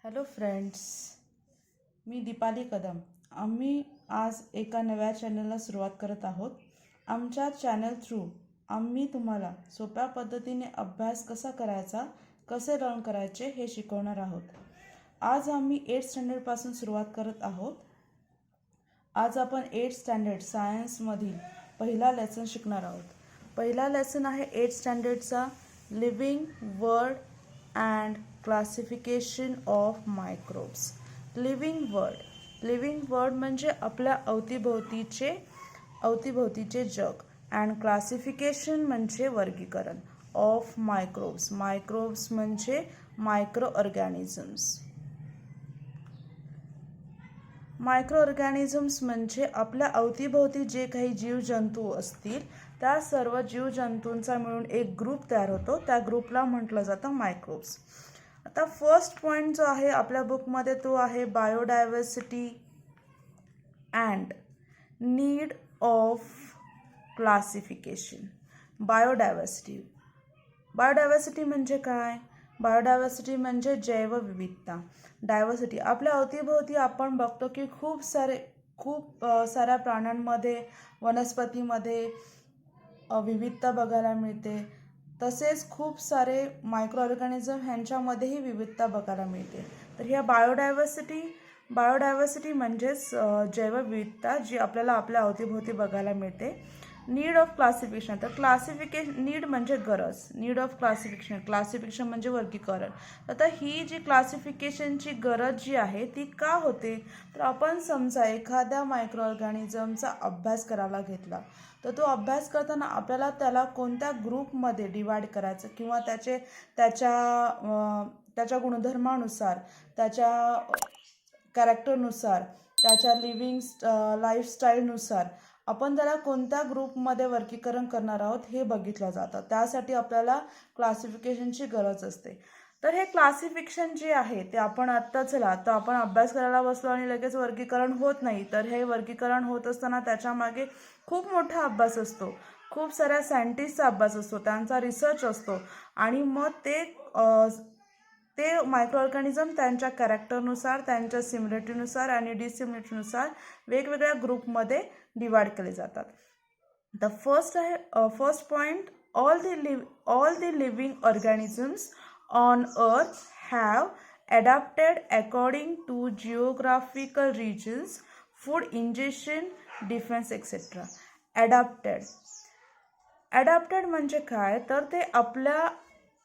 Hello friends, मी दीपाली कदम. आम्ही आज एका नव्या चॅनलला सुरुवात करत आहोत. आमच्या चॅनल थ्रू आम्ही तुम्हाला सोप्या पद्धतीने अभ्यास कसा करायचा, कसे लर्न करायचे हे शिकवणार आहोत. आज आम्ही 8th स्टँडर्डपासून सुरुवात करत आहोत. आज आपण 8th स्टँडर्ड सायन्समधील पहिला लेसन शिकणार आहोत. पहिला लेसन आहे 8th स्टँडर्डचा living world and classification of microbes. Living world म्हणजे आपल्या अवतीभोवतीचे जग. अँड क्लासिफिकेशन म्हणजे वर्गीकरण. ऑफ मायक्रोब्स म्हणजे मायक्रो ऑर्गॅनिझम्स म्हणजे आपल्या अवतीभोवती जे काही जीवजंतू असतील त्या सर्व जीवजंतूंचा मिळून एक ग्रुप तयार होतो. त्या ग्रुपला म्हटलं जातं मायक्रोब्स. आता फर्स्ट पॉईंट जो आहे आपल्या बुकमध्ये तो आहे biodiversity and need of classification. Biodiversity म्हणजे काय? बायोडायव्हर्सिटी म्हणजे जैवविविधता. डायव्हर्सिटी आपल्या अवतीभोवती आपण बघतो की खूप साऱ्या प्राण्यांमध्ये, वनस्पतीमध्ये विविधता बघायला मिळते. तसेच खूप सारे मायक्रो ऑर्गॅनिझम ह्यांच्यामध्येही विविधता बघायला मिळते. तर ह्या बायोडायव्हर्सिटी म्हणजेच जैवविविधता जी आपल्याला आपल्या अवतीभोवती बघायला मिळते. Need of classification. तर नीड म्हणजे गरज. नीड ऑफ क्लासिफिकेशन म्हणजे वर्गीकरण. आता ही जी क्लासिफिकेशनची गरज जी आहे ती का होते? तर आपण समजा एखाद्या मायक्रो ऑर्गॅनिझमचा अभ्यास करायला घेतला तर तो अभ्यास करताना आपल्याला त्याला कोणत्या ग्रुपमध्ये डिवाइड करायचं किंवा त्याच्या गुणधर्मानुसार, त्याच्या कॅरेक्टरनुसार, त्याच्या लाईफस्टाईलनुसार आपण त्याला कोणत्या ग्रुपमध्ये वर्गीकरण करणार आहोत हे बघितलं जातं. त्यासाठी आपल्याला क्लासिफिकेशनची गरज असते. तर हे क्लासिफिकेशन जे आहे ते आपण तर आपण अभ्यास करायला बसलो आणि लगेच वर्गीकरण होत नाही. तर हे वर्गीकरण होत असताना त्याच्यामागे खूप मोठा अभ्यास असतो, खूप साऱ्या सायंटिस्टचा अभ्यास असतो, त्यांचा रिसर्च असतो आणि मग ते मायक्रो ऑर्गॅनिझम त्यांच्या कॅरेक्टरनुसार, त्यांच्या सिमिलरिटीनुसार आणि डिसिमिलरिटीनुसार वेगवेगळ्या ग्रुपमध्ये डिवाइड केले जातात. The first point, all the living organisms on earth have adapted according to geographical regions, food ingestion, defense, etc. Adapted म्हणजे काय? तर ते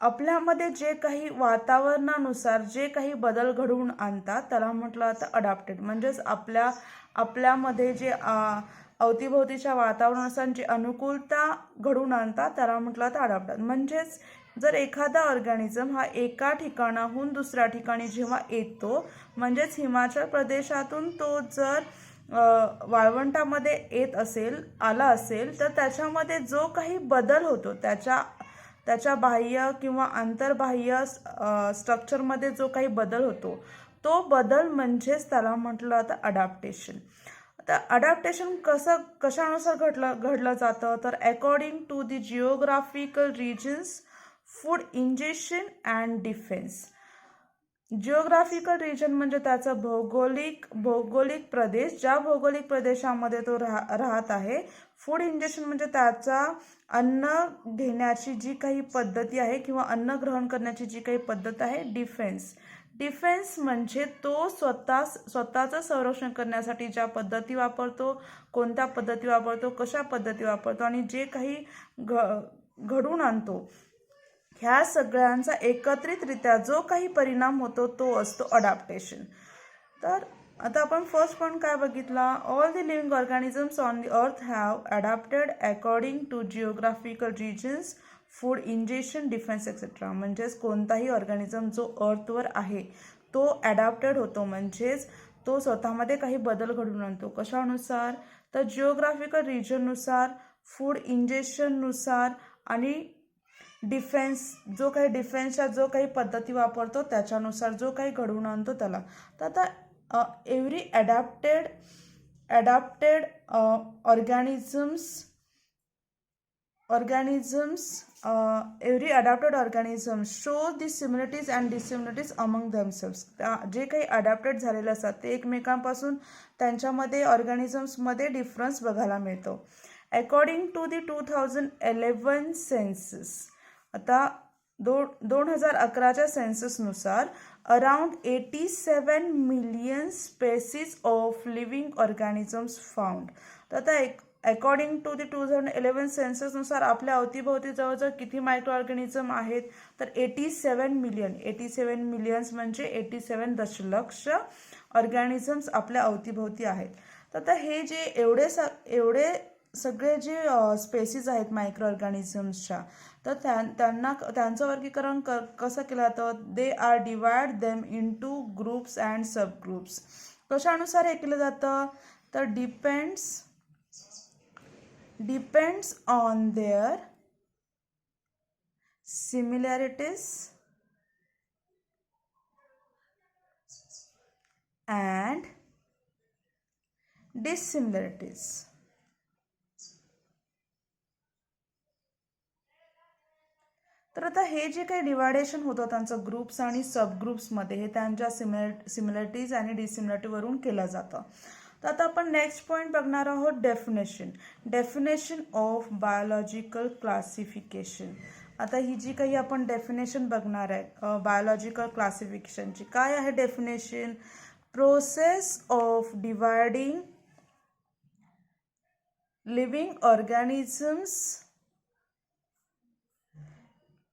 आपल्यामध्ये जे काही वातावरणानुसार जे काही बदल घडवून आणतात त्याला म्हटलं जातं अडॅप्टेड. म्हणजेच आपल्यामध्ये जे अवतीभोवतीच्या वातावरणानुसार जी अनुकूलता घडवून आणतात त्याला म्हटलं जातं अडॅप्टेड. म्हणजेच जर एखादा ऑर्गॅनिझम हा एका ठिकाणाहून दुसऱ्या ठिकाणी जेव्हा येतो, म्हणजेच हिमाचल प्रदेशातून तो जर वाळवंटामध्ये आला असेल तर त्याच्यामध्ये जो काही बदल होतो, त्याच्या बाह्य किंवा आंतरबाह्य स्ट्रक्चरमध्ये जो काही बदल होतो तो बदल म्हणजेच त्याला म्हटलं जातं अडॅप्टेशन. आता अडॅप्टेशन कशानुसार घडलं जातं? तर according to the geographical regions, food injection and defence. Geographical region म्हणजे त्याचा भौगोलिक प्रदेश, ज्या भौगोलिक प्रदेशामध्ये तो राहत आहे. फूड इंजेक्शन म्हणजे त्याचा अन्न घेण्याची जी काही पद्धती आहे किंवा अन्न ग्रहण करण्याची जी काही पद्धत आहे. डिफेन्स म्हणजे तो स्वतःचं संरक्षण करण्यासाठी ज्या पद्धती वापरतो, कोणत्या पद्धती वापरतो, कशा पद्धती वापरतो आणि जे काही घडून आणतो, ह्या सगळ्यांचा एकत्रितरित्या जो काही परिणाम होतो तो असतो अडॅप्टेशन. तर आता आपण फर्स्ट पॉईंट काय बघितला? All the living organisms on the earth have adapted according to geographical regions, food injection, defence, etcetera. म्हणजेच कोणताही ऑर्गॅनिझम जो अर्थवर आहे तो अडॅप्टेड होतो, म्हणजेच तो स्वतःमध्ये काही बदल घडवून आणतो. कशानुसार? तर जिओग्राफिकल रिजननुसार, फूड इंजेक्शननुसार आणि डिफेन्सच्या जो काही पद्धती वापरतो त्याच्यानुसार जो काही घडवून आणतो त्याला. तर आता every adapted organisms every adapted organism show the similarities and dissimilarities among themselves. जे काही अडॅप्टेड झालेले असतात ते एकमेकांपासून त्यांच्यामध्ये ऑर्गॅनिझम्समध्ये डिफरन्स बघायला मिळतो. अकॉर्डिंग टू दी 2011 सेन्सस, आता 2011च्या सेन्ससनुसार around 87 million species of living organisms found. तर आता अकॉर्डिंग टू दी 2011 सेन्ससनुसार आपल्या अवतीभोवती जवळजवळ किती मायक्रो ऑर्गॅनिझम आहेत, तर 87 मिलियन. 87 मिलियन्स म्हणजे 87 दशलक्ष ऑर्गॅनिझम्स आपल्या अवतीभोवती आहेत. तर आता हे जे एवढे सगळे जे स्पेसीज आहेत मायक्रो ऑर्गॅनिझम्सच्या, तर त्यांचं वर्गीकरण कसं केलं जातं? They are divide them into groups and subgroups. कशानुसार हे केलं जातं? तर depends on their similarities and dissimilarities. तर आता हे जे काही डिवायडेशन होतं त्यांचं ग्रुप्स आणि सब ग्रुप्समध्ये, हे त्यांच्या सिमिलरिटीज आणि डिसिमिलरिटीवरून केलं जातं. तर आता आपण नेक्स्ट पॉईंट बघणार आहोत, डेफिनेशन ऑफ बायोलॉजिकल क्लासिफिकेशन. आता ही जी काही आपण डेफिनेशन बघणार आहे बायोलॉजिकल क्लासिफिकेशनची, काय आहे definition? Process of dividing living organisms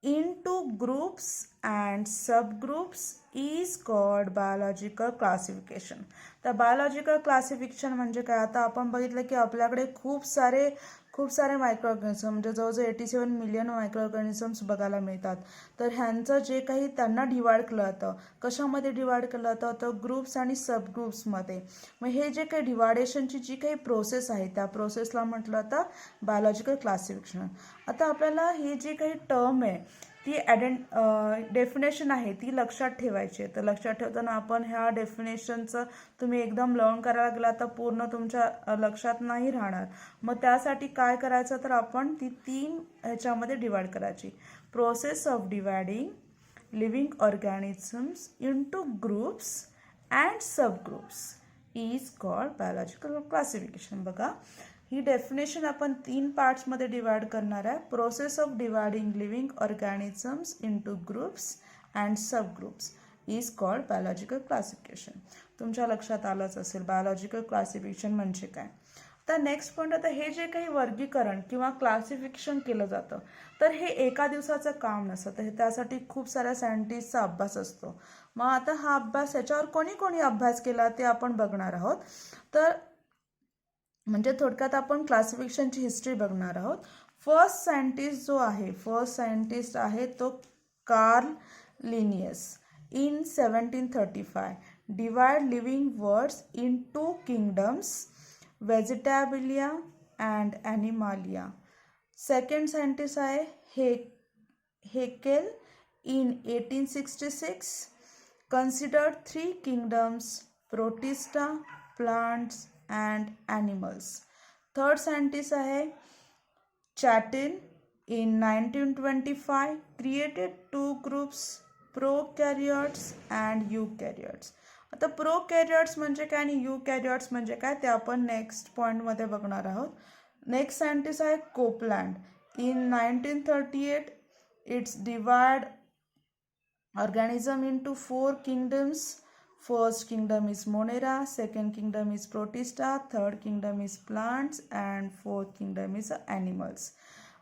into groups and subgroups is called biological classification. तर बायोलॉजिकल क्लासिफिकेशन म्हणजे काय? आता आपण बघितलं की आपल्याकडे खूप सारे मायक्रो ऑर्गॅनिझम, म्हणजे जवळजवळ 87 मिलियन मायक्रो ऑर्गॅनिझम्स बघायला मिळतात. तर ह्यांचं जे काही त्यांना डिवाइड केलं जातं, कशामध्ये डिवाइड केलं जातं? तर ग्रुप्स आणि सब ग्रुप्समध्ये. मग हे जे काही डिवायडेशनची जी काही प्रोसेस आहे त्या प्रोसेसला म्हटलं जातं बायोलॉजिकल क्लासिफिकेशन. आता आपल्याला ही जी काही टर्म आहे ती डेफिनेशन आहे ती लक्षात ठेवायची आहे. तर लक्षात ठेवताना आपण ह्या डेफिनेशनचं तुम्ही एकदम लर्न करायला गेला तर पूर्ण तुमच्या लक्षात नाही राहणार. मग त्यासाठी काय करायचं? तर आपण ती 3 ह्याच्यामध्ये डिवाइड करायची. Process of dividing living organisms into groups and sub groups is called biological classification. बघा, ही डेफिनेशन आपण 3 पार्ट्समध्ये डिवाइड करणार आहे. Process of dividing living organisms into groups and sub groups is called biological classification. तुमच्या लक्षात आलंच असेल biological classification म्हणजे काय. तर नेक्स्ट पॉईंट, आता हे जे काही वर्गीकरण किंवा क्लासिफिकेशन केलं जातं तर हे एका दिवसाचं काम नसतं. तर त्यासाठी खूप साऱ्या सायंटिस्टचा अभ्यास असतो. मग आता हा अभ्यास, याच्यावर कोणी अभ्यास केला ते आपण बघणार आहोत. तर म्हणजे थोडक्यात आपण क्लासिफिकेशनची हिस्ट्री बघणार आहोत. फर्स्ट सायंटिस्ट आहे तो Carl Linnaeus. In 1735 divide living worlds in 2 kingdoms, Vegetabilia and Animalia. Second scientist आहे Haeckel. In 1866 considered 3 kingdoms, protista, plants and animals. Third scientist आहे Chatin. In 1925 created 2 groups, prokaryotes and eukaryotes. आता प्रोकॅरियोट्स म्हणजे काय आणि यूकॅरियोट्स म्हणजे काय ते आपण नेक्स्ट पॉईंटमध्ये बघणार आहोत. नेक्स्ट सायंटिस्ट आहे Copeland. In 1938 it's divide organism into 4 kingdoms. First kingdom is Monera, second kingdom is Protista, third kingdom is plants and fourth kingdom is animals.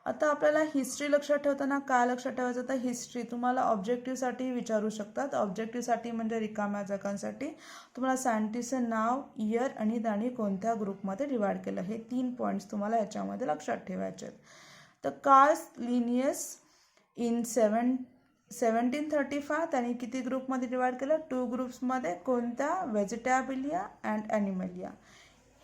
आता आपल्याला हिस्ट्री लक्षात ठेवताना काय लक्षात ठेवायचं? तर हिस्ट्री तुम्हाला ऑब्जेक्टिव्हसाठी विचारू शकतात. ऑब्जेक्टिव्हसाठी म्हणजे रिकाम्या जागांसाठी तुम्हाला सायंटिस्टचं नाव, इयर आणि त्यांनी कोणत्या ग्रुपमध्ये डिवाइड केलं, हे 3 पॉईंट्स तुम्हाला याच्यामध्ये लक्षात ठेवायचे आहेत. तर कार्ल लिनियस इन 1735 त्यांनी किती ग्रुपमध्ये डिवाइड केलं? 2 ग्रुप्समध्ये. कोणत्या? वेजिटेबिलिया अँड ॲनिमलिया.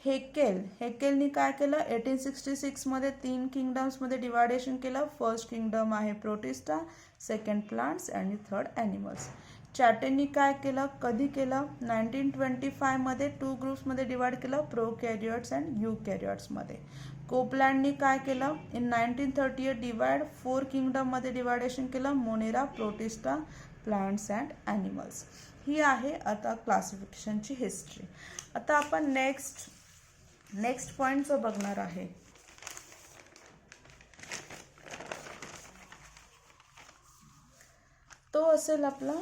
हेकेलनी काय केलं? 1866मध्ये 3 किंगडम्समध्ये डिवायडेशन केलं. फर्स्ट किंगडम आहे प्रोटिस्टा, सेकंड प्लांट्स आणि थर्ड ॲनिमल्स. चॅटेननी काय केलं? कधी केलं? 1925मध्ये 2 ग्रुप्समध्ये डिवाइड केलं, प्रोकॅरियोट्स अँड यूकॅरियोट्समध्ये. कोपलँडनी काय केलं, इन 1938 डिवाइड 4 किंगडममध्ये डिवायडेशन केलं, Monera, Protista, plants and animals. ही आहे आता क्लासिफिकेशनची हिस्ट्री. आता आपण नेक्स्ट पॉईंट जो बघणार आहे, तो असेल आपला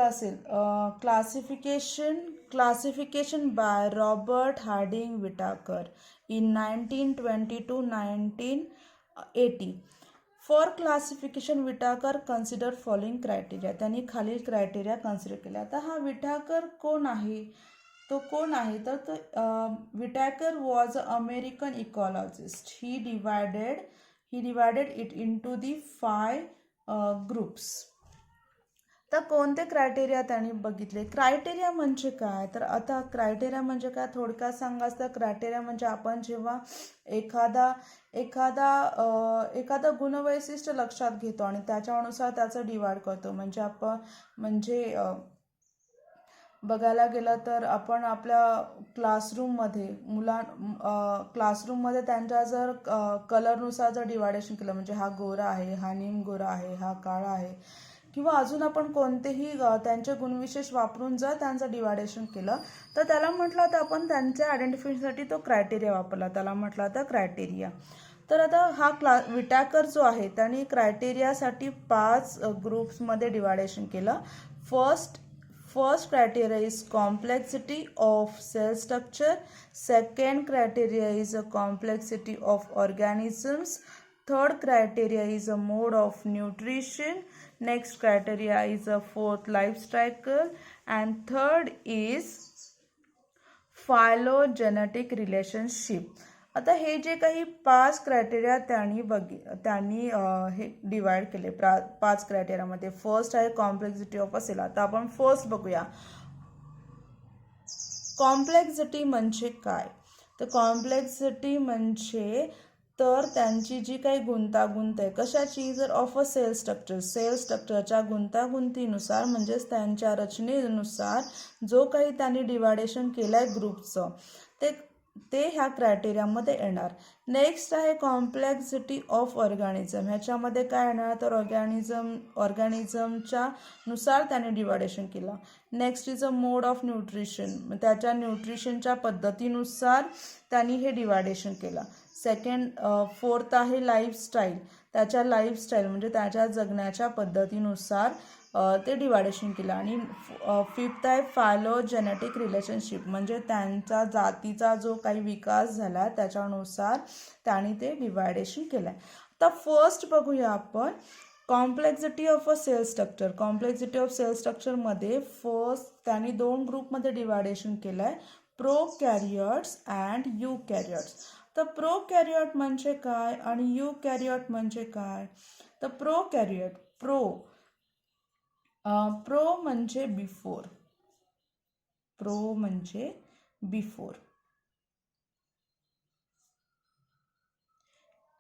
असेल classification by Robert Harding Whittaker in 1920 to 1980. For classification Whittaker consider following criteria. त्यांनी खालील क्रायटेरिया कन्सिडर केले. आता हा विटाकर कोण आहे, तो कोण आहे तर Whittaker was a American इकॉलॉजिस्ट. He divided it into the 5 groups. तर कोणते क्रायटेरिया त्यांनी बघितले. क्रायटेरिया म्हणजे काय, तर आता क्रायटेरिया म्हणजे काय थोडक्यात सांगायचं तर क्रायटेरिया म्हणजे आपण जेव्हा एखादा गुणवैशिष्ट्य लक्षात घेतो आणि त्याच्यानुसार त्याचं डिवाइड करतो. म्हणजे बघायला गेलं तर आपण आपल्या क्लासरूममध्ये क्लासरूममध्ये त्यांच्या जर कलरनुसार जर डिवायडेशन केलं, म्हणजे हा गोरा आहे, हा निम गोरा आहे, हा काळा आहे, किंवा अजून आपण कोणतेही त्यांचे गुणविशेष वापरून जर त्यांचं डिवायडेशन केलं तर त्याला म्हटलं तर आपण त्यांच्या आयडेंटिफिकेशनसाठी तो क्रायटेरिया वापरला, त्याला म्हटलं तर क्रायटेरिया. तर आता विटाकर जो आहे त्यांनी क्रायटेरियासाठी 5 ग्रुप्समध्ये डिवायडेशन केलं. First criteria is complexity of cell structure. Second criteria is a complexity of organisms. Third criteria is a mode of nutrition. Next criteria is a fourth life cycle. And third is phylogenetic relationship. आता हे जे काही 5 criteria त्यांनी हे divide केले 5 क्रायटेरियामध्ये. First आहे complexity of a sale. आता आपण फर्स्ट बघूया कॉम्प्लेक्सिटी म्हणजे काय. तर कॉम्प्लेक्सिटी म्हणजे तर त्यांची जी काही गुंतागुंत आहे कशाची, जर ऑफ अ सेल स्ट्रक्चरच्या गुंतागुंतीनुसार म्हणजेच त्यांच्या रचनेनुसार जो काही त्यांनी डिवायडेशन केलं आहे ग्रुपचं ते ह्या क्रायटेरियामध्ये येणार. नेक्स्ट आहे कॉम्प्लेक्सिटी ऑफ ऑर्गॅनिझम. ह्याच्यामध्ये काय येणार तर ऑर्गॅनिझमच्या नुसार त्याने डिवायडेशन केलं. Next is a mode of nutrition. त्याच्या न्यूट्रिशनच्या पद्धतीनुसार त्यांनी हे डिवायडेशन केलं. फोर्थ आहे लाईफस्टाईल. त्याच्या लाईफस्टाईल म्हणजे त्याच्या जगण्याच्या पद्धतीनुसार ते डिवायडेशन केलं. आणि फिफ्थ आहे फायलोजेनेटिक रिलेशनशिप. म्हणजे त्यांचा जातीचा जो काही विकास झाला त्याच्यानुसार त्यांनी ते डिवायडेशन केलं आहे. आता फर्स्ट बघूया आपण complexity of a cell structure. Complexity of cell स्ट्रक्चरमध्ये फर्स्ट त्यांनी 2 ग्रुपमध्ये डिवायडेशन केलं आहे, प्रोकॅरियोट्स अँड युकॅरियोट्स. तर प्रोकॅरियोट म्हणजे काय आणि युकॅरियोट म्हणजे काय. तर प्रोकॅरियोट प्रो म्हणजे बिफोर.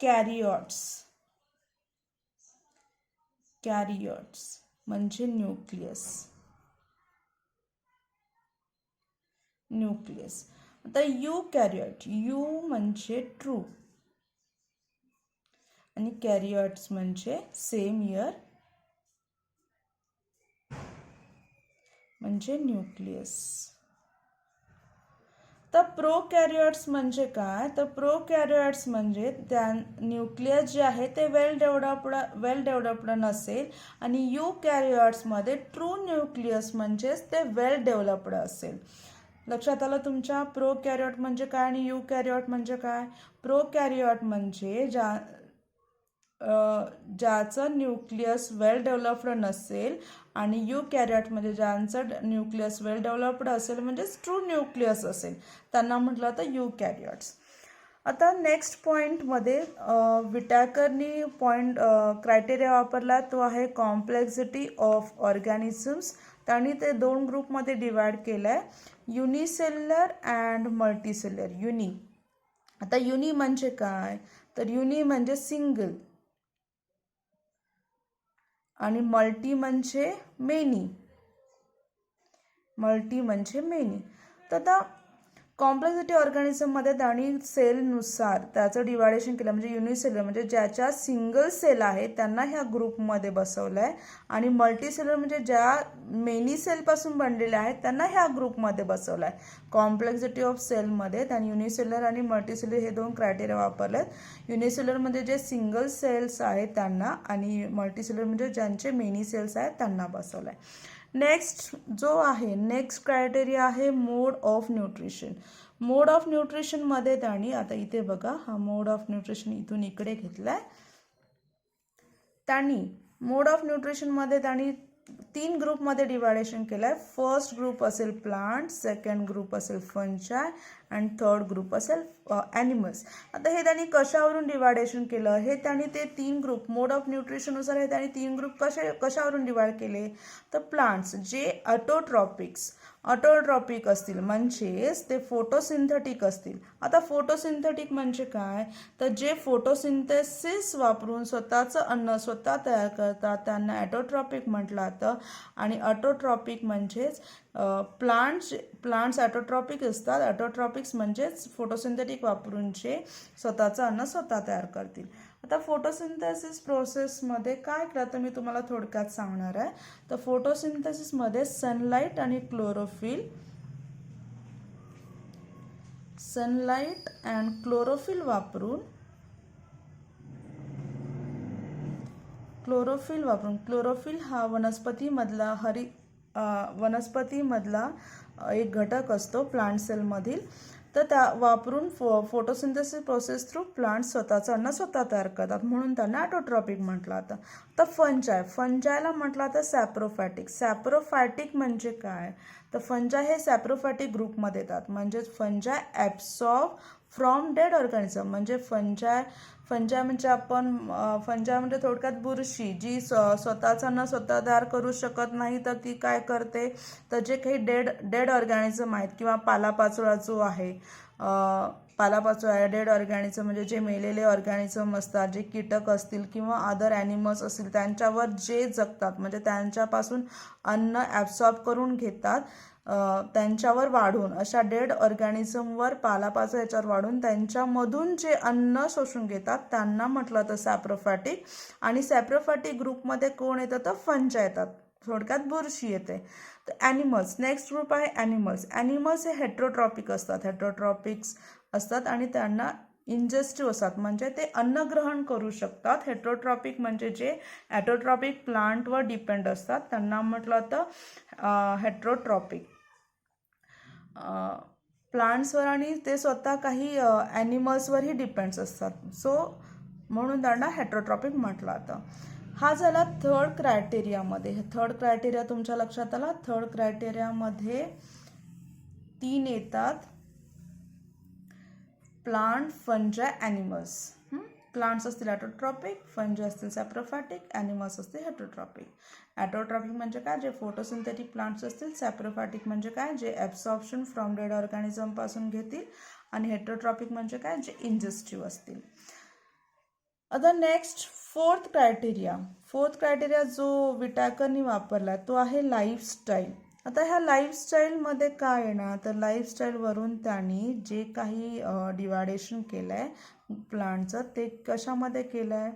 कॅरियोट्स म्हणजे न्यूक्लियस. आता युकॅरियोट म्हणजे ट्रू आणि कॅरियोट्स म्हणजे सेम इयर म्हणजे न्यूक्लियस. तर प्रोकॅरियोट्स म्हणजे काय, तर प्रोकॅरियोट्स म्हणजे त्या न्यूक्लियस जे आहे ते वेल डेव्हलप्ड नसेल आणि युकॅरियोट्समध्ये ट्रू न्यूक्लियस म्हणजेच ते वेल डेव्हलप्ड असेल. लक्षात आलं तुमच्या. प्रोकॅरियोट म्हणजे काय आणि युकॅरियोट म्हणजे काय. प्रोकॅरियोट म्हणजे ज्याचं न्यूक्लियस वेल डेव्हलप्ड नसेल आणि युकॅरियोटमध्ये ज्यांचं न्यूक्लियस वेल डेव्हलप्ड असेल म्हणजेच ट्रू न्यूक्लियस असेल त्यांना म्हटलं तर युकॅरियोट्स. आता नेक्स्ट पॉईंटमध्ये विटॅकरनी क्रायटेरिया वापरला तो आहे कॉम्प्लेक्सिटी ऑफ ऑर्गॅनिझम्स. त्यांनी ते 2 ग्रुपमध्ये डिवाइड केलं आहे, युनिसेल्युलर अँड मल्टीसेल्युलर. आता युनी म्हणजे काय तर युनी म्हणजे सिंगल आणि मल्टी म्हणजे मेनी. मल्टी म्हणजे मेनी. तर आता कॉम्प्लेक्सिटी ऑर्गॅनिझममध्ये त्यांनी सेलनुसार त्याचं डिवायडेशन केलं, म्हणजे युनिसेलर म्हणजे ज्याच्या सिंगल सेल आहे त्यांना ह्या ग्रुपमध्ये बसवलं आहे, आणि मल्टीसेलर म्हणजे ज्या मेनी सेलपासून बनलेल्या आहेत त्यांना ह्या ग्रुपमध्ये बसवलं आहे. कॉम्प्लेक्सिटी ऑफ सेलमध्ये त्यांनी युनिसेलर आणि मल्टीसेलर हे दोन क्रायटेरिया वापरले आहेत. युनिसेलरमध्ये जे सिंगल सेल्स आहेत त्यांना, आणि मल्टीसेलर म्हणजे ज्यांचे मेनी सेल्स आहेत त्यांना बसवलं आहे. नेक्स्ट जो आहे, नेक्स्ट क्रायटेरिया आहे मोड ऑफ न्यूट्रिशन. मोड ऑफ न्यूट्रिशनमध्ये त्यांनी, आता इथे बघा हा मोड ऑफ न्यूट्रिशन इथून इकडे घेतलाय. त्यांनी मोड ऑफ न्यूट्रिशनमध्ये त्यांनी 3 ग्रुपमध्ये डिवायडेशन केलं आहे. फर्स्ट ग्रुप असेल प्लांट, सेकंड ग्रुप असेल फंजाय, आणि थर्ड ग्रुप असेल ॲनिमल्स. आता हे त्यांनी कशावरून डिवायडेशन केलं, हे त्यांनी ते 3 ग्रुप मोड ऑफ न्यूट्रिशननुसार हे त्यांनी 3 ग्रुप कशावरून डिवाइड केले, तर प्लांट्स जे ऑटोट्रॉपिक असतील म्हणजेच ते फोटोसिंथेटिक असतील. आता फोटोसिंथेटिक म्हणजे काय, तर जे फोटोसिंथेसिस वापरून स्वतःचं अन्न स्वतः तयार करतात त्यांना ऑटोट्रॉपिक म्हटलं जातं. आणि ऑटोट्रॉपिक म्हणजेच प्लांट्स ऑटोट्रॉपिक असतात. ऑटोट्रॉपिक्स म्हणजेच फोटोसिंथेटिक वापरून जे स्वतःचं अन्न स्वतः तयार करतील. आता फोटोसिंथेसिस प्रोसेसमध्ये काय केलं तर मी तुम्हाला थोडक्यात सांगणार आहे. तर फोटोसिंथेसिसमध्ये सनलाईट आणि क्लोरोफिल वापरून क्लोरोफिल हा वनस्पतीमधला एक घटक असतो प्लांट सेलमधील. तर त्या वापरून फोटोसिंथेसिस प्रोसेस थ्रू प्लांट स्वतःचं अन्न स्वतः तयार करतात, म्हणून त्यांना ऑटोट्रॉपिक म्हटलं जातं. तर फंजायला म्हटलं जातं सॅप्रोफायटिक म्हणजे काय, तर फंजाय हे सॅप्रोफायटिक ग्रुपमध्ये येतात. म्हणजेच फंजाय ॲब्सॉर्ब फ्रॉम डेड ऑर्गॅनिझम. म्हणजे फंजाय म्हणजे थोडक्यात बुरशी जी स्वतःचं अन्न स्वतः तयार करू शकत नाही, तर ती काय करते, तर जे काही डेड ऑर्गॅनिझम आहेत किंवा पालापाचोळा जो आहे, डेड ऑर्गॅनिझम म्हणजे जे मेलेले ऑर्गॅनिझम असतात, जे कीटक असतील किंवा अदर ॲनिमल्स असतील त्यांच्यावर जे जगतात, म्हणजे त्यांच्यापासून अन्न ॲब्सॉर्ब करून घेतात, त्यांच्यावर वाढून अशा डेड ऑर्गॅनिझमवर पालापाचोळा याच्यावर वाढून त्यांच्यामधून जे अन्न शोषून घेतात त्यांना म्हटलं तर सॅप्रोफायटिक. आणि सॅप्रोफायटिक ग्रुपमध्ये कोण येतं तर फंजाय येतात, थोडक्यात बुरशी येते. तर ॲनिमल्स, नेक्स्ट ग्रुप आहे ॲनिमल्स हे हेट्रोट्रॉपिक असतात आणि त्यांना इंजेस्टिव्ह असतात, म्हणजे ते अन्न ग्रहण करू शकतात. हेट्रोट्रॉपिक म्हणजे जे ॲटोट्रॉपिक प्लांटवर डिपेंड असतात त्यांना म्हटलं तर हेट्रोट्रॉपिक. प्लांट्सवर आणि ते स्वतः काही ॲनिमल्सवरही डिपेंड्स असतात, सो म्हणून त्यांना हेट्रोट्रॉपिक म्हटलं जातं. हा झाला थर्ड क्रायटेरिया तुमच्या लक्षात आला. थर्ड क्रायटेरियामध्ये 3 येतात, प्लांट, फंजाय, ॲनिमल्स. प्लांट्स असतील ॲटोट्रॉपिक, फंजाय असतील सॅप्रोफायटिक, ॲनिमल्स असतील हेट्रोट्रॉपिक. ॲटोट्रॉपिक म्हणजे काय, जे फोटोसिंथेटिक प्लांट्स असतील. सॅप्रोफायटिक म्हणजे काय, जे ॲब्सॉर्प्शन फ्रॉम डेड ऑर्गॅनिझमपासून घेतील. आणि हेट्रोट्रॉपिक म्हणजे काय, जे इंजेस्टिव्ह असतील. आता नेक्स्ट फोर्थ क्रायटेरिया जो विटाकरनी वापरला तो आहे लाईफस्टाईल. आता ह्या लाईफस्टाईलमध्ये काय येणार, तर लाईफस्टाईलवरून त्यांनी जे काही डिवायडेशन केलं आहे प्लांटचं ते कशामध्ये केलं आहे,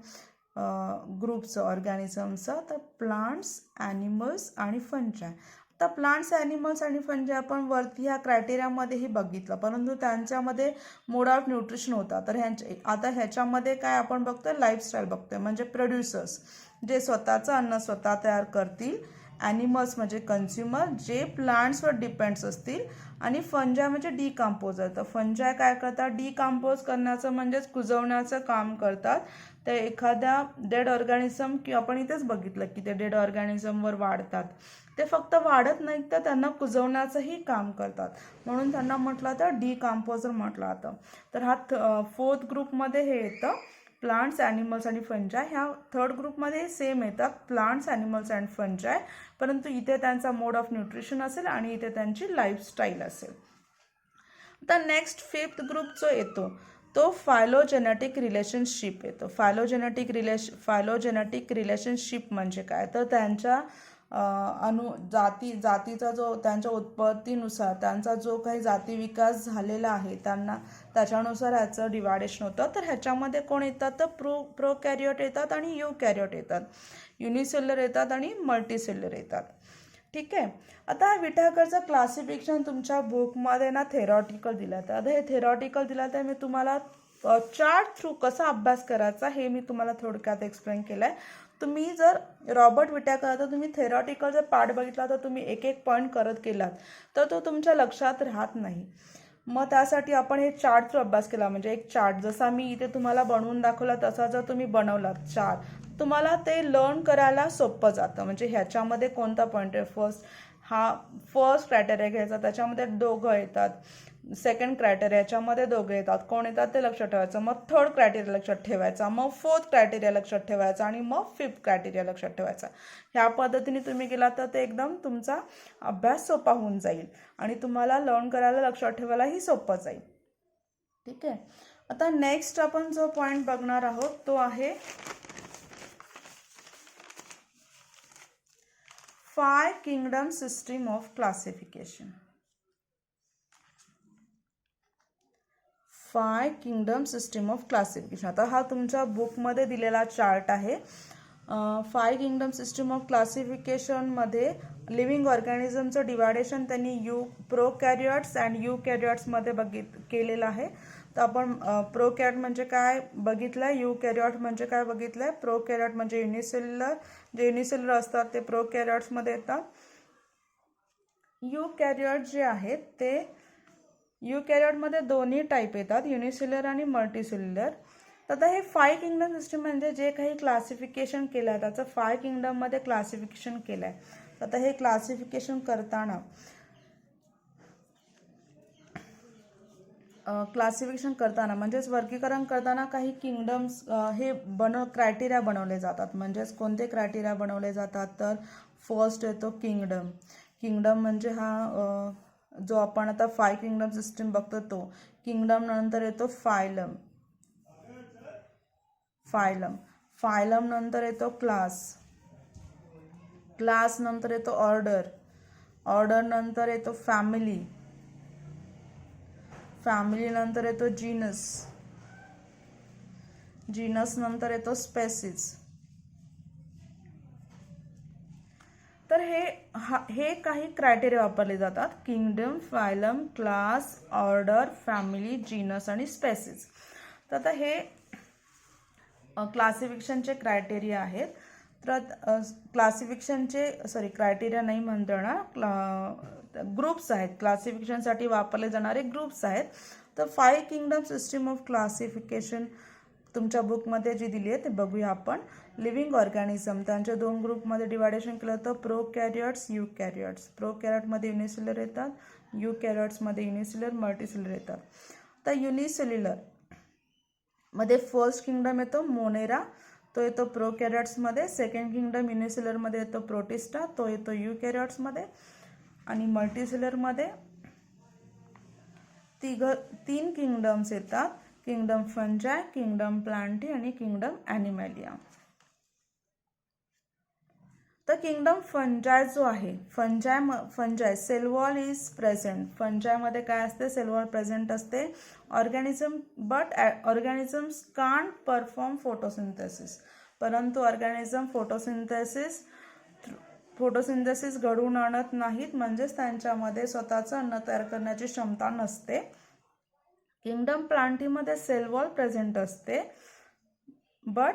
ग्रुपचं ऑर्गॅनिझमचं. तर प्लांट्स, ॲनिमल्स आणि फंजाय. आता प्लांट्स, ॲनिमल्स आणि फंजाय आपण वरती ह्या क्रायटेरियामध्येही बघितलं, परंतु त्यांच्यामध्ये मोड ऑफ न्यूट्रिशन होता. तर आता ह्याच्यामध्ये काय आपण बघतोय, लाईफस्टाईल बघतोय, म्हणजे प्रोड्युसर्स जे स्वतःचं अन्न स्वतः तयार करतील. ॲनिमल्स म्हणजे कन्झ्युमर जे प्लांट्सवर डिपेंड्स असतील. आणि फंजाय म्हणजे डिकम्पोजर. तर फंजाय काय करतात, डिकम्पोज करण्याचं म्हणजेच कुजवण्याचं काम करतात. ते एखाद्या डेड ऑर्गॅनिझम, की आपण इथेच बघितलं की ते डेड ऑर्गॅनिझमवर वाढतात, ते फक्त वाढत नाहीत तर त्यांना कुजवण्याचंही काम करतात, म्हणून त्यांना म्हटलं तर डिकम्पोजर म्हटलं जातं. तर हा फोर्थ ग्रुपमध्ये हे येतं, प्लांट्स, ॲनिमल्स आणि फंजाय. ह्या थर्ड ग्रुपमध्ये सेम येतात, प्लांट्स, ॲनिमल्स अँड फंजाय, परंतु इथे त्यांचा मोड ऑफ न्यूट्रिशन असेल आणि इथे त्यांची लाईफस्टाईल असेल. आता नेक्स्ट फिफ्थ ग्रुप जो येतो तो फायलोजेनेटिक रिलेशनशिप येतो. फायलोजेनेटिक रिलेशनशिप म्हणजे काय, तर त्यांच्या जातीचा जो त्यांच्या उत्पत्तीनुसार त्यांचा जो काही जाती विकास झालेला आहे त्याच्यानुसार ह्याचं डिवायडेशन होतं. तर ह्याच्यामध्ये कोण येतात, तर प्रोकॅरियोट येतात आणि युकॅरियोट येतात, युनिसेल्युलर येतात आणि मल्टीसेल्युलर येतात. ठीक आहे. आता हा विटाकरचं क्लासिफिकेशन तुमच्या बुकमध्ये ना थेरॉटिकल दिलं आहे. आता हे थेरॉटिकल दिलं तर मी तुम्हाला चार्ट थ्रू कसा अभ्यास करायचा हे मी तुम्हाला थोडक्यात एक्सप्लेन केलं आहे. तुम्ही जर रॉबर्ट विटाकर तर तुम्ही थेरॉटिकल जर पार्ट बघितला तर तुम्ही एक एक पॉईंट करत गेलात तर तो तुमच्या लक्षात राहत नाही. मग त्यासाठी आपण हे चार्ट थ्रू अभ्यास केला. म्हणजे एक चार्ट जसा मी इथे तुम्हाला बनवून दाखवला तसा जर तुम्ही बनवलात चार्ट, तुम्हाला ते लर्न करायला सोपं जातं. म्हणजे ह्याच्यामध्ये कोणता पॉईंट आहे, फर्स्ट क्रायटेरिया घ्यायचा, त्याच्यामध्ये दोघं येतात. सेकंड क्रायटेरिया याच्यामध्ये दोघं येतात, कोण येतात ते लक्षात ठेवायचं. मग थर्ड क्रायटेरिया लक्षात ठेवायचा, मग फोर्थ क्रायटेरिया लक्षात ठेवायचा आणि मग फिफ्थ क्रायटेरिया लक्षात ठेवायचा. ह्या पद्धतीने तुम्ही गेला तर ते एकदम तुमचा अभ्यास सोपा होऊन जाईल आणि तुम्हाला लर्न करायला लक्षात ठेवायलाही सोपं जाईल. ठीक आहे. आता नेक्स्ट आपण जो पॉईंट बघणार आहोत तो आहे 5 kingdom system of classification. 5 kingdom system of classification. आता हा तुमच्या बुकमध्ये दिलेला चार्ट आहे. 5 किंगडम सिस्टीम ऑफ क्लासिफिकेशनमध्ये लिव्हिंग ऑर्गॅनिझमचं डिवायडेशन त्यांनी प्रोकॅरियोट्स अँड युकॅरियोट्समध्ये केलेलं आहे. तर आपण प्रोकॅरियोट म्हणजे काय बघितलं आहे, युकॅरियोट म्हणजे काय बघितलं आहे. प्रोकॅरियोट म्हणजे युनिसेल्युलर, जे युनिसेल्युलर असतात ते प्रोकॅरियोट्समध्ये येतात. युकॅरियोट जे आहेत ते युकॅरियोटमध्ये दोन्ही टाईप येतात, युनिसेल्युलर आणि मल्टीसेल्युलर. तर आता हे 5 किंगडम सिस्टीम म्हणजे जे काही क्लासिफिकेशन केलं आहे त्याचं 5 किंगडममध्ये क्लासिफिकेशन केलं आहे. आता हे क्लासिफिकेशन करताना म्हणजेच वर्गीकरण करताना काही किंगडम्स हे क्रायटेरिया बनवले जातात. म्हणजेच कोणते क्रायटेरिया बनवले जातात, तर फर्स्ट येतो किंगडम म्हणजे हा जो आपण आता 5 किंगडम सिस्टीम बघतो तो किंगडम. नंतर येतो फायलम नंतर येतो क्लास नंतर येतो ऑर्डर नंतर येतो फॅमिली नंतर येतो जीनस नंतर येतो स्पेसीज. तर हे काही क्रायटेरिया वापरले जातात, kingdom, phylum, class, order, family, genus आणि स्पेसीज. तर आता हे क्लासिफिकेशनचे क्रायटेरिया आहेत. तर क्रायटेरिया नाही म्हणतो ना, ग्रुप्स आहेत, क्लासिफिकेशनसाठी वापरले जाणारे ग्रुप्स आहेत. तर 5 किंगडम सिस्टीम ऑफ क्लासिफिकेशन तुमच्या बुकमध्ये जी दिली आहे ते बघूया आपण. लिव्हिंग ऑर्गॅनिझम त्यांच्या 2 ग्रुपमध्ये डिवायडेशन केलं तर प्रोकॅरियोट्स, युकॅरियोट्स. प्रोकॅरियोटमध्ये युनिसेल्युलर येतात, युकॅरियोट्समध्ये युनिसेल्युलर, मल्टीसेल्युलर येतात. तर युनिसेल्युलर मध्ये फर्स्ट किंगडम येतो मोनेरा, तो येतो प्रोकॅरियोट्समध्ये. सेकंड किंगडम युनिसेल्युलरमध्ये येतो प्रोटिस्टा, तो येतो युकॅरियोट्समध्ये. आणि मल्टीसेल्युलरमध्ये 3 किंगडम्स येतात, किंगडम फंजाय, किंगडम प्लांटी आणि किंगडम ॲनिमॅलिया. तर किंगडम फंजाय जो आहे, fungi cell wall is present. फंजायमध्ये काय असते, सेल वॉल प्रेझेंट असते. ऑर्गॅनिझम्स कांट परफॉर्म फोटोसिंथेसिस, परंतु ऑर्गॅनिझम फोटोसिंथेसिस घडवून आणत नाहीत, म्हणजेच त्यांच्यामध्ये स्वतःचं अन्न तयार करण्याची क्षमता नसते. किंगडम प्लांटीमध्ये सेल वॉल प्रेझेंट असते, बट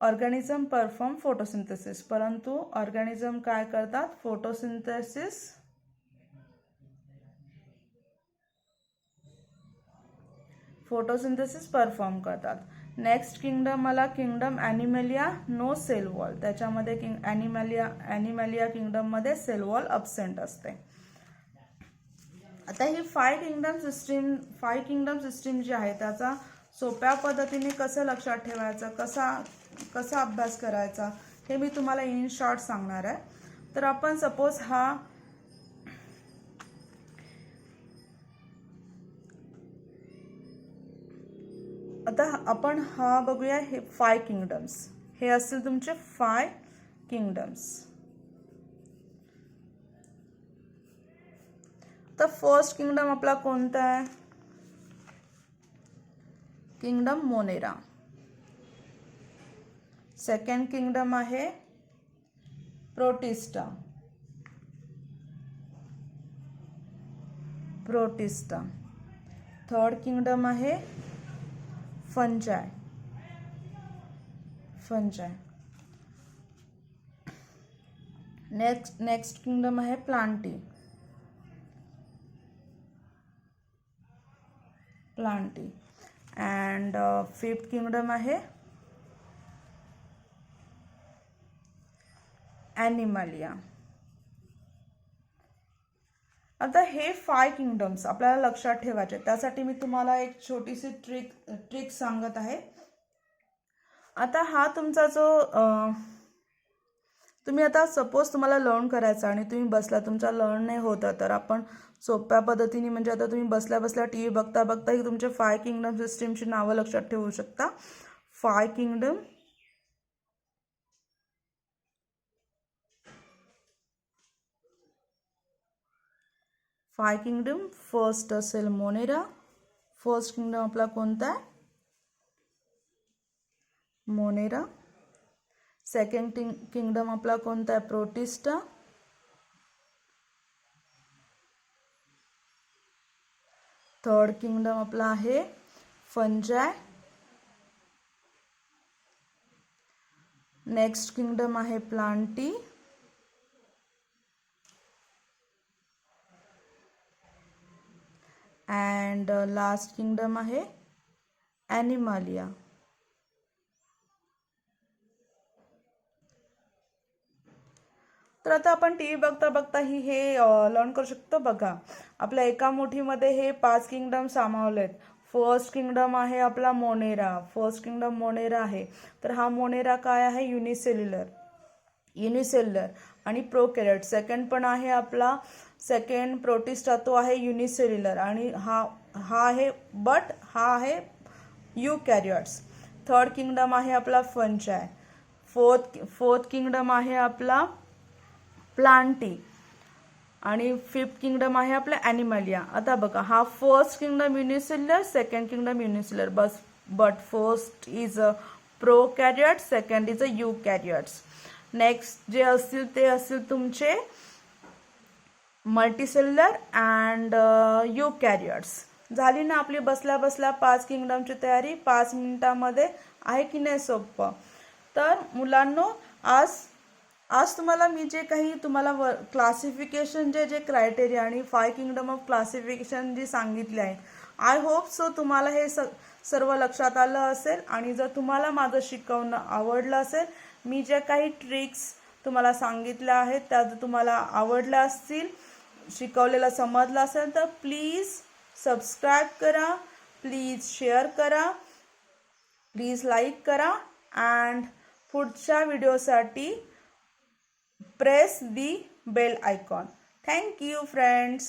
ऑर्गॅनिझम परफॉर्म फोटोसिंथेसिस, परंतु ऑर्गॅनिझम काय करतात, फोटोसिंथेसिस परफॉर्म करतात. नेक्स्ट किंगडम आला किंगडम ॲनिमॅलिया, नो सेल वॉल. त्याच्यामध्ये ॲनिमॅलिया किंगडममध्ये सेल वॉल अब्सेंट असते. आता ही 5 किंगडम सिस्टीम जी आहे त्याचा सोप्या पद्धतीने कसं लक्षात ठेवायचं, कसा अभ्यास करायचा हे मी तुम्हाला इन शॉर्ट सांगणार आहे. तर आपण सपोज आता आपण हा बघूया, हे 5 किंगडम्स, हे असतील तुमचे 5 किंगडम्स. तर फर्स्ट किंगडम आपला कोणता आहे? Kingdom Monera. सेकंड किंगडम आहे प्रोटिस्टा. थर्ड किंगडम आहे फंजाय. नेक्स्ट किंगडम आहे प्लांटी. अँड फिफ्थ किंगडम आहे ॲनिमलिया. आता हे 5 किंगडम्स आपल्याला लक्षात ठेवायचे. त्यासाठी मी तुम्हाला एक छोटीशी ट्रिक सांगत आहे. आता हा तुमचा जो तुम्ही आता सपोज तुम्हाला लर्न करायचा आणि तुम्ही बसला, तुमचा लर्न नाही होता, तर आपण सोप्या पद्धतीने म्हणजे आता तुम्ही बसल्या बसल्या टी व्ही बघता ही तुमचे 5 किंगडम सिस्टीमची नावं लक्षात ठेवू शकता. 5 किंगडम, फर्स्ट असेल मोनेरा. फर्स्ट किंगडम आपला कोणता आहे? मोनेरा. सेकंड किंगडम आपला कोणता आहे? प्रोटिस्टा. थर्ड किंगडम आपला आहे फंजाय. नेक्स्ट किंगडम आहे प्लांटी. अँड लास्ट किंगडम आहे ॲनिमलिया. तर आता आपण टी व्ही बघता ही हे लर्न करू शकतो. बघा, आपल्या एका मुठीमध्ये हे 5 किंगडम सामावलेत. फर्स्ट किंगडम आहे आपला मोनेरा. आहे. तर हा मोनेरा काय आहे? युनिसेल्युलर आणि प्रोकॅरियोट. सेकंड पण आहे आपला सेकंड प्रोटिस्टा, तो आहे युनिसेल्युलर आणि हा आहे, बट हा आहे यूकॅरियोट्स. थर्ड किंगडम आहे आपला फंजाय. फोर्थ किंगडम आहे आपला प्लांटी आणि फिफ्थ किंगडम आहे आपला ॲनिमलिया. आता बघा, हा first kingdom unicellular, second kingdom unicellular, but first is a prokaryote, second is a eukaryotes. Next जे असतील ते असतील तुमचे मल्टीसेल्युलर अँड यूकॅरियोट्स. झाली ना आपली बसल्या बसल्या 5 किंगडमची तयारी 5 मिनिटांमध्ये. आहे की नाही सोपं? तर मुलांनो, आज तुम्हाला मी जे काही तुम्हाला क्लासिफिकेशन जे क्रायटेरिया आणि 5 किंगडम ऑफ क्लासिफिकेशन जी सांगितले आहे, आय होप सो तुम्हाला हे सर्व लक्षात आलं असेल. आणि जर तुम्हाला माझं शिकवणं आवडलं असेल, मी ज्या काही ट्रिक्स तुम्हाला सांगितल्या आहेत त्या जर तुम्हाला आवडल्या असतील, शिकवलेलं समजलं असेल, तर प्लीज सबस्क्राईब करा, प्लीज शेअर करा, प्लीज लाईक करा अँड पुढच्या व्हिडिओसाठी press the bell icon. Thank you friends.